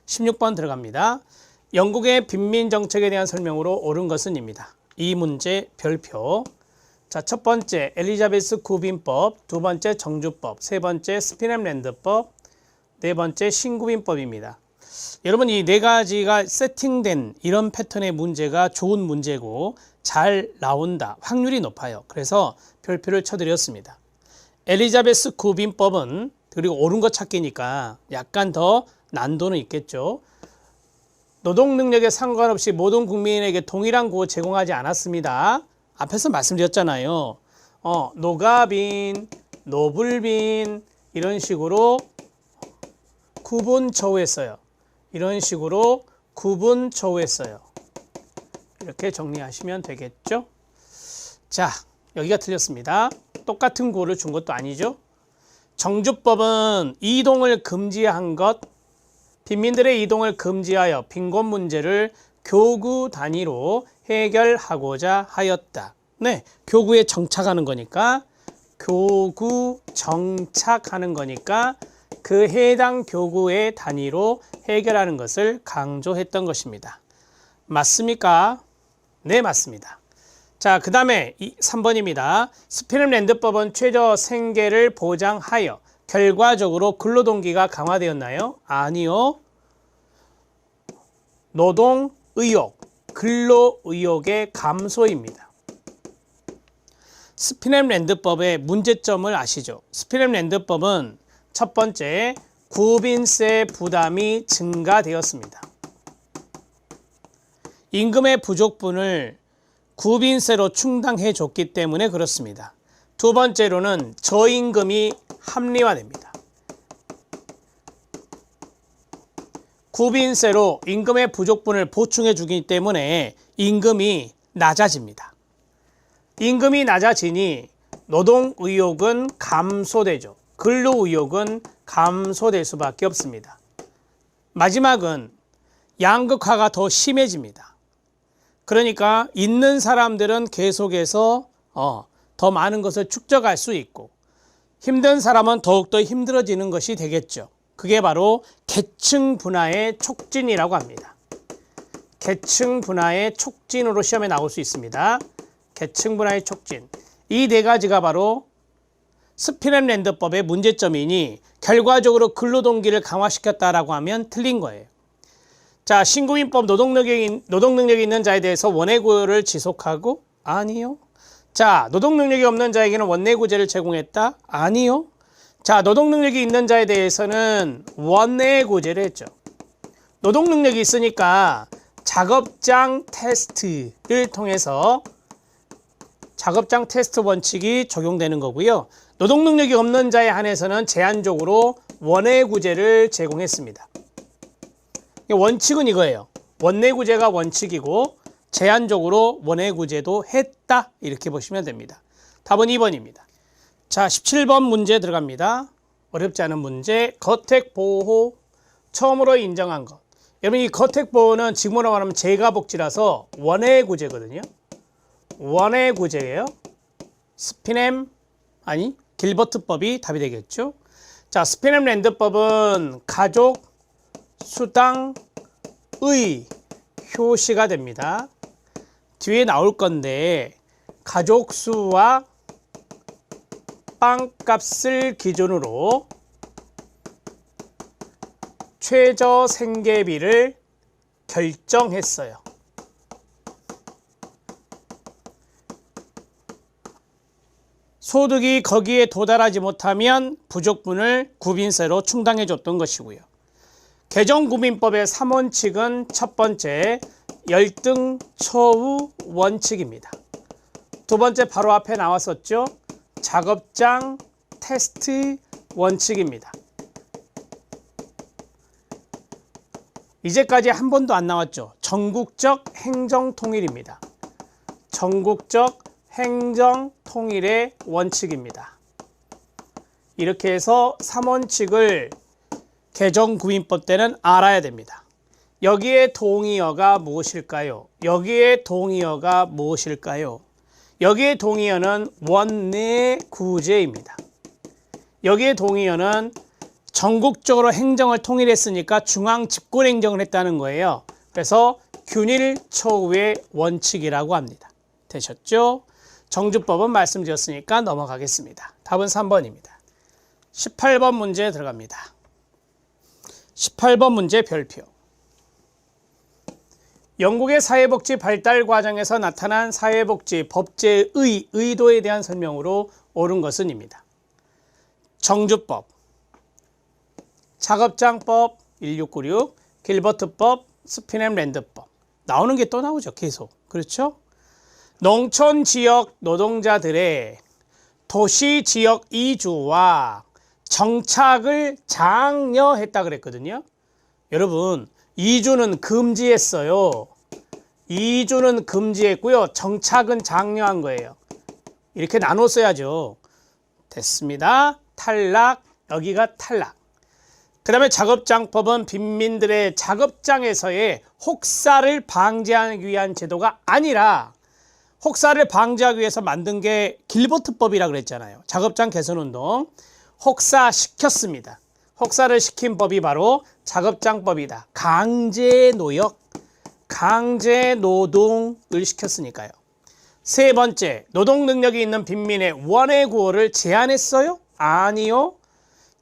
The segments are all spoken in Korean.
16번 들어갑니다. 영국의 빈민 정책에 대한 설명으로 옳은 것은입니다. 이 문제 별표. 자, 첫 번째 엘리자베스 구빈법, 두 번째 정주법, 세 번째 스피넴랜드법, 네 번째 신구빈법입니다. 여러분 이 네 가지가 세팅된 이런 패턴의 문제가 좋은 문제고 잘 나온다. 확률이 높아요. 그래서 별표를 쳐드렸습니다. 엘리자베스 구빈법은 그리고 옳은 것 찾기니까 약간 더 난도는 있겠죠. 노동 능력에 상관없이 모든 국민에게 동일한 구호 제공하지 않았습니다. 앞에서 말씀드렸잖아요. 노가빈, 노블빈 이런 식으로 구분 처우했어요. 이런 식으로 구분 처우했어요. 이렇게 정리하시면 되겠죠. 자, 여기가 틀렸습니다. 똑같은 구호를 준 것도 아니죠. 정주법은 이동을 금지한 것, 빈민들의 이동을 금지하여 빈곤 문제를 교구 단위로 해결하고자 하였다. 네, 교구에 정착하는 거니까 교구 정착하는 거니까 그 해당 교구의 단위로 해결하는 것을 강조했던 것입니다. 맞습니까? 네, 맞습니다. 자, 그 다음에 3번입니다. 스피넴랜드법은 최저 생계를 보장하여 결과적으로 근로동기가 강화되었나요? 아니요. 노동의욕, 근로의욕의 감소입니다. 스피넴랜드법의 문제점을 아시죠? 스피넴랜드법은 첫 번째, 구빈세 부담이 증가되었습니다. 임금의 부족분을 구빈세로 충당해 줬기 때문에 그렇습니다. 두 번째로는 저임금이 합리화됩니다. 구빈세로 임금의 부족분을 보충해 주기 때문에 임금이 낮아집니다. 임금이 낮아지니 노동의욕은 감소되죠. 근로의욕은 감소될 수밖에 없습니다. 마지막은 양극화가 더 심해집니다. 그러니까 있는 사람들은 계속해서 더 많은 것을 축적할 수 있고 힘든 사람은 더욱더 힘들어지는 것이 되겠죠. 그게 바로 계층 분화의 촉진이라고 합니다. 계층 분화의 촉진으로 시험에 나올 수 있습니다. 계층 분화의 촉진. 이 네 가지가 바로 스피넴랜드법의 문제점이니 결과적으로 근로동기를 강화시켰다라고 하면 틀린 거예요. 자, 신구민법 노동능력이 있는 자에 대해서 원해구제를 지속하고? 아니요. 자, 노동능력이 없는 자에게는 원내구제를 제공했다? 아니요. 자, 노동능력이 있는 자에 대해서는 원내구제를 했죠. 노동능력이 있으니까 작업장 테스트를 통해서 작업장 테스트 원칙이 적용되는 거고요. 노동능력이 없는 자에 한해서는 제한적으로 원외구제를 제공했습니다. 원칙은 이거예요. 원내구제가 원칙이고 제한적으로 원외구제도 했다. 이렇게 보시면 됩니다. 답은 2번입니다. 자, 17번 문제 들어갑니다. 어렵지 않은 문제. 거택보호 처음으로 인정한 것. 여러분 이 거택보호는 지금으로 말하면 재가복지라서 원외구제거든요. 원외구제예요. 길버트법이 답이 되겠죠. 자, 스피넴랜드법은 가족 수당의 효시가 됩니다. 뒤에 나올 건데 가족 수와 빵값을 기준으로 최저 생계비를 결정했어요. 소득이 거기에 도달하지 못하면 부족분을 구빈세로 충당해 줬던 것이고요. 개정구민법의 3원칙은 첫 번째 열등 처우 원칙입니다. 두 번째 바로 앞에 나왔었죠. 작업장 테스트 원칙입니다. 이제까지 한 번도 안 나왔죠. 전국적 행정통일입니다. 전국적 행정통일의 원칙입니다. 이렇게 해서 3원칙을 개정구민법 때는 알아야 됩니다. 여기에 동의어가 무엇일까요? 여기에 동의어가 무엇일까요? 여기에 동의어는 원내구제입니다. 여기에 동의어는 전국적으로 행정을 통일했으니까 중앙 집권 행정을 했다는 거예요. 그래서 균일 처우의 원칙이라고 합니다. 되셨죠? 정주법은 말씀드렸으니까 넘어가겠습니다. 답은 3번입니다. 18번 문제 들어갑니다. 18번 문제 별표. 영국의 사회복지 발달 과정에서 나타난 사회복지 법제의 의도에 대한 설명으로 옳은 것은입니다. 정주법, 작업장법 1696, 길버트법, 스피넴랜드법. 나오는 게 또 나오죠. 계속. 그렇죠? 농촌 지역 노동자들의 도시 지역 이주와 정착을 장려했다 그랬거든요. 여러분, 이주는 금지했어요. 이주는 금지했고요. 정착은 장려한 거예요. 이렇게 나눴어야죠. 됐습니다. 탈락. 여기가 탈락. 그 다음에 작업장법은 빈민들의 작업장에서의 혹사를 방지하기 위한 제도가 아니라 혹사를 방지하기 위해서 만든 게 길버트법이라 그랬잖아요. 작업장 개선운동. 혹사시켰습니다. 혹사를 시킨 법이 바로 작업장법이다. 강제노역, 강제노동을 시켰으니까요. 세 번째, 노동 능력이 있는 빈민의 원해 구호를 제한했어요? 아니요.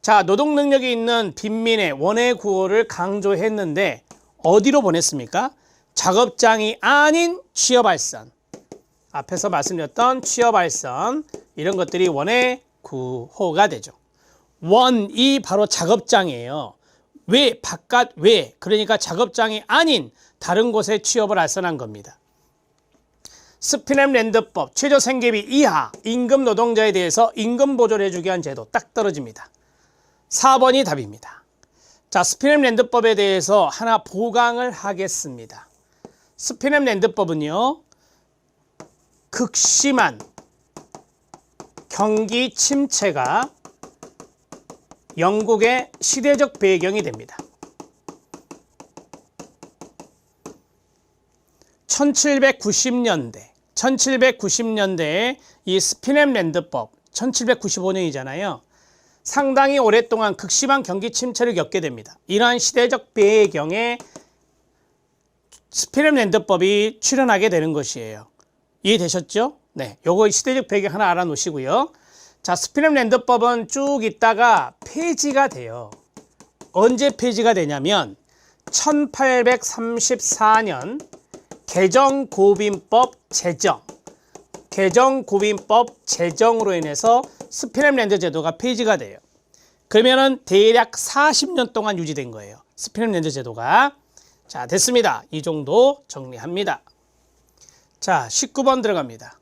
자, 노동 능력이 있는 빈민의 원해 구호를 강조했는데 어디로 보냈습니까? 작업장이 아닌 취업알선. 앞에서 말씀드렸던 취업알선, 이런 것들이 원해 구호가 되죠. 원이 바로 작업장이에요. 왜? 바깥 외. 그러니까 작업장이 아닌 다른 곳에 취업을 알선한 겁니다. 스피넴랜드법, 최저 생계비 이하 임금 노동자에 대해서 임금 보조를 해주기 위한 제도 딱 떨어집니다. 4번이 답입니다. 자, 스피넴랜드법에 대해서 하나 보강을 하겠습니다. 스피넴랜드법은요, 극심한 경기 침체가 영국의 시대적 배경이 됩니다. 1790년대에 이 스피넴랜드법, 1795년이잖아요. 상당히 오랫동안 극심한 경기 침체를 겪게 됩니다. 이러한 시대적 배경에 스피넴랜드법이 출현하게 되는 것이에요. 이해되셨죠? 네, 요거 시대적 배경 하나 알아놓으시고요. 자, 스피넴랜드법은 쭉 있다가 폐지가 돼요. 언제 폐지가 되냐면 1834년 개정고빈법 제정으로 인해서 스피넴랜드 제도가 폐지가 돼요. 그러면은 대략 40년 동안 유지된 거예요. 스피넴랜드 제도가. 자, 됐습니다. 이 정도 정리합니다. 자, 19번 들어갑니다.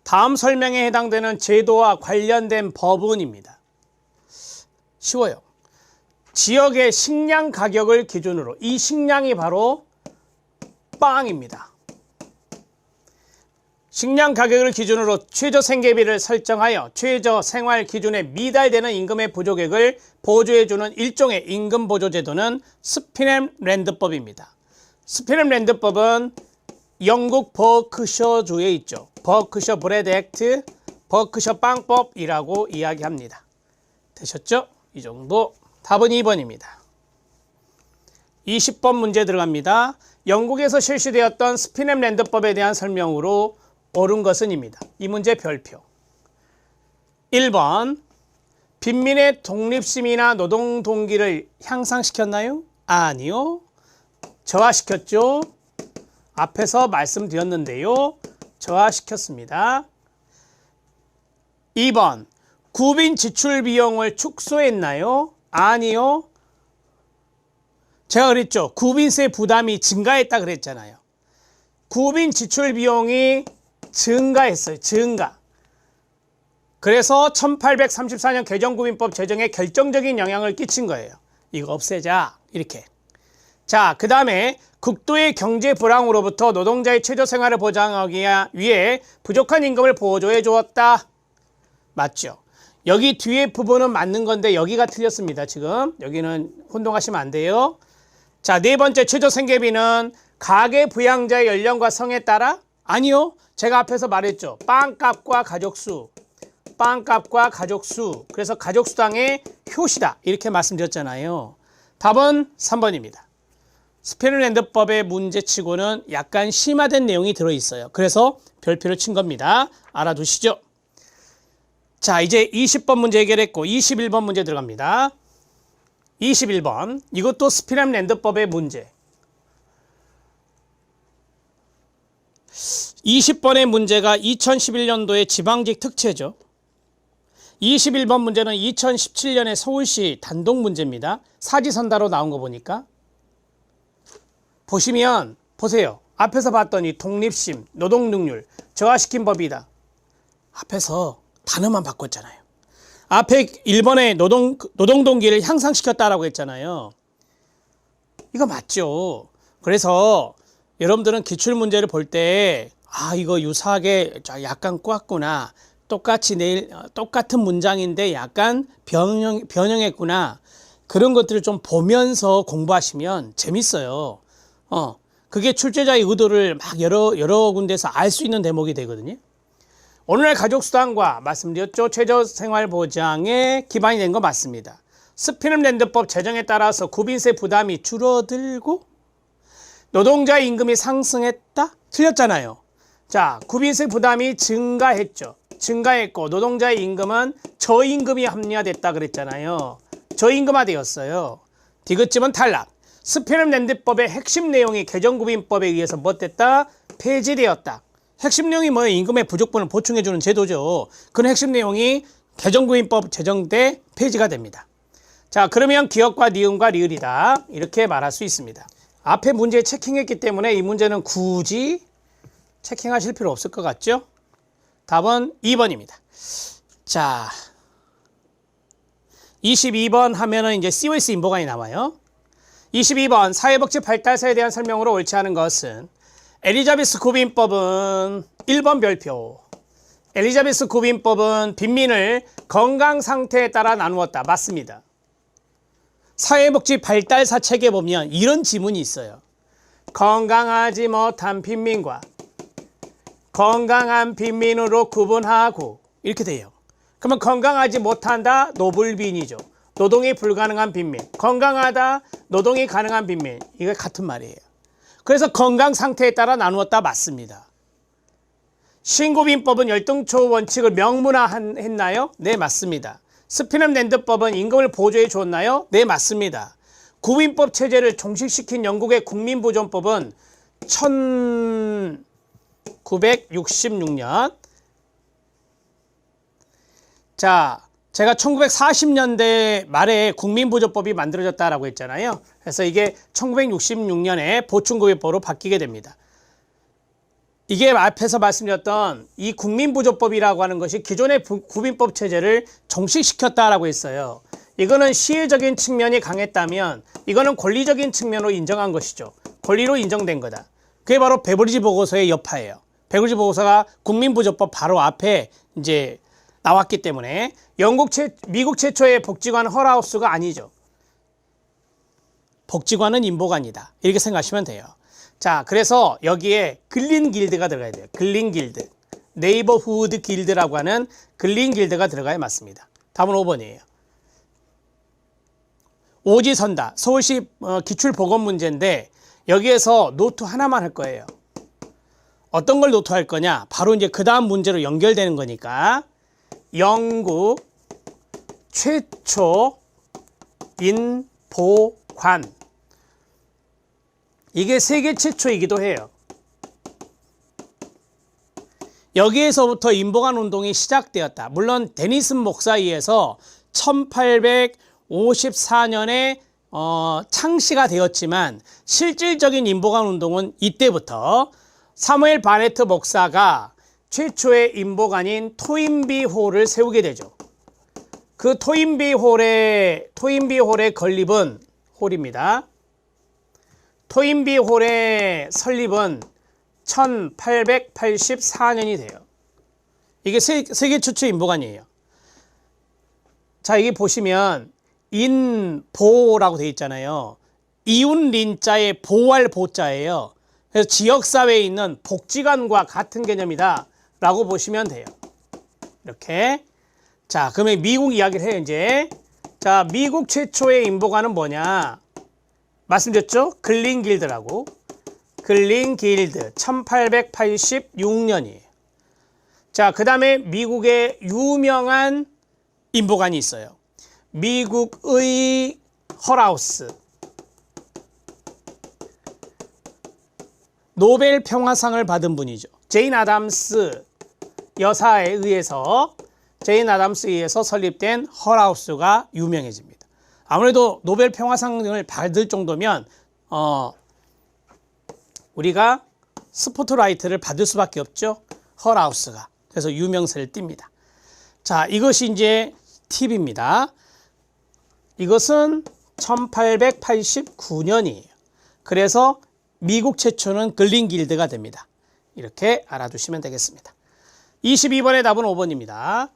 다음 설명에 해당되는 제도와 관련된 법은입니다. 쉬워요. 지역의 식량 가격을 기준으로, 이 식량이 바로 빵입니다. 식량 가격을 기준으로 최저 생계비를 설정하여 최저 생활 기준에 미달되는 임금의 부족액을 보조해주는 일종의 임금 보조 제도는 스피넴랜드법입니다. 스피넴랜드법은 영국 버크셔주에 있죠. 버크셔 브레드 액트, 버크셔 빵법이라고 이야기합니다. 되셨죠? 이 정도. 답은 2번입니다. 20번 문제 들어갑니다. 영국에서 실시되었던 스피넴랜드법에 대한 설명으로 옳은 것은입니다. 이 문제 별표. 1번, 빈민의 독립심이나 노동 동기를 향상시켰나요? 아니요. 저하시켰죠. 앞에서 말씀드렸는데요. 저하시켰습니다. 2번, 구빈 지출 비용을 축소했나요? 아니요. 제가 그랬죠. 구빈세 부담이 증가했다 그랬잖아요. 구빈 지출 비용이 증가했어요. 증가. 그래서 1834년 개정구빈법 제정에 결정적인 영향을 끼친 거예요. 이거 없애자. 이렇게. 자, 그 다음에 극도의 경제 불황으로부터 노동자의 최저 생활을 보장하기 위해 부족한 임금을 보조해 주었다. 맞죠? 여기 뒤에 부분은 맞는 건데 여기가 틀렸습니다. 지금 여기는 혼동하시면 안 돼요. 자, 네 번째, 최저 생계비는 가계 부양자의 연령과 성에 따라? 아니요. 제가 앞에서 말했죠. 빵값과 가족수. 빵값과 가족수, 그래서 가족수당의 효시다 이렇게 말씀드렸잖아요. 답은 3번입니다. 스페른랜드법의 문제치고는 약간 심화된 내용이 들어있어요. 그래서 별표를 친 겁니다. 알아두시죠. 자, 이제 20번 문제 해결했고 21번 문제 들어갑니다. 21번, 이것도 스페른랜드법의 문제. 20번의 문제가 2011년도의 지방직 특채죠. 21번 문제는 2017년의 서울시 단독 문제입니다. 사지선다로 나온 거 보니까. 보시면 보세요. 앞에서 봤더니 독립심, 노동능률, 저하시킨 법이다. 앞에서 단어만 바꿨잖아요. 앞에 1번에 노동동기를 향상시켰다라고 했잖아요. 이거 맞죠? 그래서 여러분들은 기출문제를 볼 때 이거 유사하게 약간 꼬았구나. 똑같은 문장인데 약간 변형했구나. 그런 것들을 좀 보면서 공부하시면 재밌어요. 그게 출제자의 의도를 막 여러 군데서 알 수 있는 대목이 되거든요. 오늘날 가족수당과 말씀드렸죠. 최저생활보장에 기반이 된 거 맞습니다. 스피른랜드법 제정에 따라서 구빈세 부담이 줄어들고 노동자 임금이 상승했다? 틀렸잖아요. 자, 구빈세 부담이 증가했고 노동자의 임금은 저임금이 합리화됐다 그랬잖아요. 저임금화되었어요. 디귿집은 탈락. 스페른랜드법의 핵심 내용이 개정구빈법에 의해서 못됐다? 폐지되었다. 핵심 내용이 뭐예요? 임금의 부족분을 보충해주는 제도죠. 그런 핵심 내용이 개정구빈법 제정 때 폐지가 됩니다. 자, 그러면 기역과 니은과 리을이다. 이렇게 말할 수 있습니다. 앞에 문제에 체킹했기 때문에 이 문제는 굳이 체킹하실 필요 없을 것 같죠? 답은 2번입니다. 자, 22번 하면은 이제 COS 인보관이 나와요. 22번 사회복지 발달사에 대한 설명으로 옳지 않은 것은 엘리자베스 구빈법은 1번 별표. 엘리자베스 구빈법은 빈민을 건강 상태에 따라 나누었다. 맞습니다. 사회복지 발달사 책에 보면 이런 지문이 있어요. 건강하지 못한 빈민과 건강한 빈민으로 구분하고 이렇게 돼요. 그러면 건강하지 못한다 노블빈이죠. 노동이 불가능한 빈민. 건강하다 노동이 가능한 빈민. 이게 같은 말이에요. 그래서 건강 상태에 따라 나누었다 맞습니다. 신구빈법은 열등초 원칙을 명문화했나요? 네, 맞습니다. 스피른랜드법은 임금을 보조해 줬나요? 네, 맞습니다. 구빈법 체제를 종식시킨 영국의 국민보존법은 1966년. 자, 제가 1940년대 말에 국민보조법이 만들어졌다라고 했잖아요. 그래서 이게 1966년에 보충구빈법으로 바뀌게 됩니다. 이게 앞에서 말씀드렸던 이 국민보조법이라고 하는 것이 기존의 구빈법 체제를 종식시켰다라고 했어요. 이거는 시혜적인 측면이 강했다면 이거는 권리적인 측면으로 인정한 것이죠. 권리로 인정된 거다. 그게 바로 베버리지 보고서의 여파예요. 베버리지 보고서가 국민보조법 바로 앞에 이제 나왔기 때문에 미국 최초의 복지관 헐하우스가 아니죠. 복지관은 인보관이다. 이렇게 생각하시면 돼요. 자, 그래서 여기에 글린 길드가 들어가야 돼요. 글린 길드. 네이버후드 길드라고 하는 글린 길드가 들어가야 맞습니다. 답은 5번이에요. 오지선다. 서울시 기출보건 문제인데 여기에서 노트 하나만 할 거예요. 어떤 걸 노트할 거냐? 바로 이제 그 다음 문제로 연결되는 거니까 영국 최초 인보관. 이게 세계 최초이기도 해요. 여기에서부터 인보관 운동이 시작되었다. 물론 데니슨 목사에 의해서 1854년에 창시가 되었지만 실질적인 인보관 운동은 이때부터 사무엘 바네트 목사가 최초의 인보관인 토인비 홀을 세우게 되죠. 그 토인비 홀의 건립은 홀입니다. 토인비 홀의 설립은 1884년이 돼요. 이게 세계 최초 인보관이에요. 자, 여기 보시면 인보라고 되어 있잖아요. 이웃린자의 보할 보자예요. 그래서 지역사회에 있는 복지관과 같은 개념이다 라고 보시면 돼요. 이렇게. 자, 그러면 미국 이야기를 해요, 이제. 자, 미국 최초의 인보관은 뭐냐? 말씀드렸죠? 글린길드라고. 글린길드 1886년이에요. 자, 그 다음에 미국의 유명한 인보관이 있어요. 미국의 헐하우스. 노벨 평화상을 받은 분이죠. 제인 아담스 여사에 의해서 설립된 헐하우스가 유명해집니다. 아무래도 노벨 평화상을 받을 정도면 우리가 스포트라이트를 받을 수밖에 없죠. 헐하우스가. 그래서 유명세를 띱니다. 자, 이것이 이제 팁입니다. 이것은 1889년이에요. 그래서 미국 최초는 글린길드가 됩니다. 이렇게 알아두시면 되겠습니다. 22번의 답은 5번입니다.